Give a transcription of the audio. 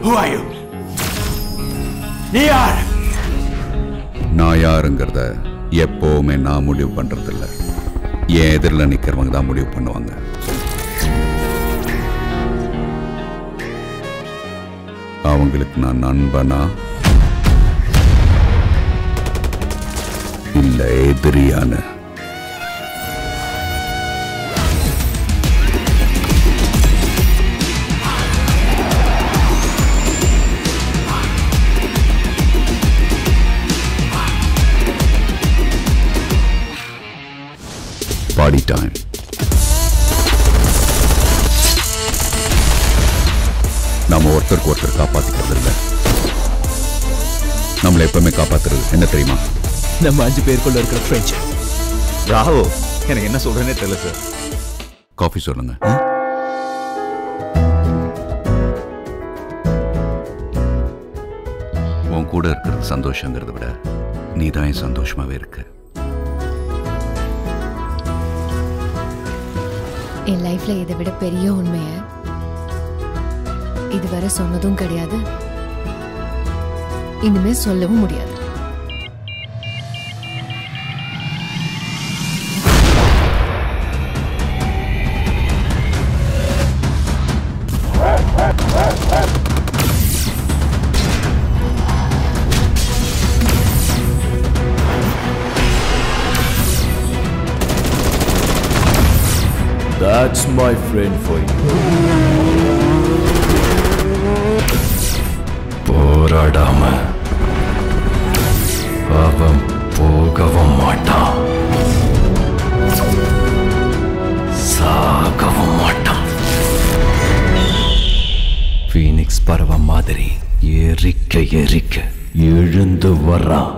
Who are you? நீ யார்? நான் யாருங்கிறத எப்பவுமே நான் முடிவு பண்றதில்ல. என் எதிரில் நிக்கிறவங்க தான் முடிவு பண்ணுவாங்க. அவங்களுக்கு நான் நண்பனா இல்ல எதிரியான? Party time. நாம ஒருத்தருக்கு ஒருத்தர் காப்பாத்திக்கிறது இல்லை. நம்மளை எப்பவுமே காப்பாத்துறது என்ன தெரியுமா? நம்ம 5 பேருக்குள்ள இருக்கிற ஃப்ரெண்ட்ஸ். ராவோ, எனக்கு என்ன சொல்றேனே தெரியல சார். காஃபி சொல்லுங்க. உன் கூட இருக்கிறது சந்தோஷங்கிறத விட நீ தான் சந்தோஷமாவே இருக்க. என் லைஃப்ல இதை விட பெரிய உண்மையை இதுவரை சொன்னதும் கிடையாது, இனிமே சொல்லவும் முடியாது. That's my friend for you. போராடாம அவன் போகவும் மாட்டான், சாகவும் மாட்டான். ஃபீனிக்ஸ் பறவை மாதிரி ஏறிக்க ஏறிக்க எழுந்து வர்றான்.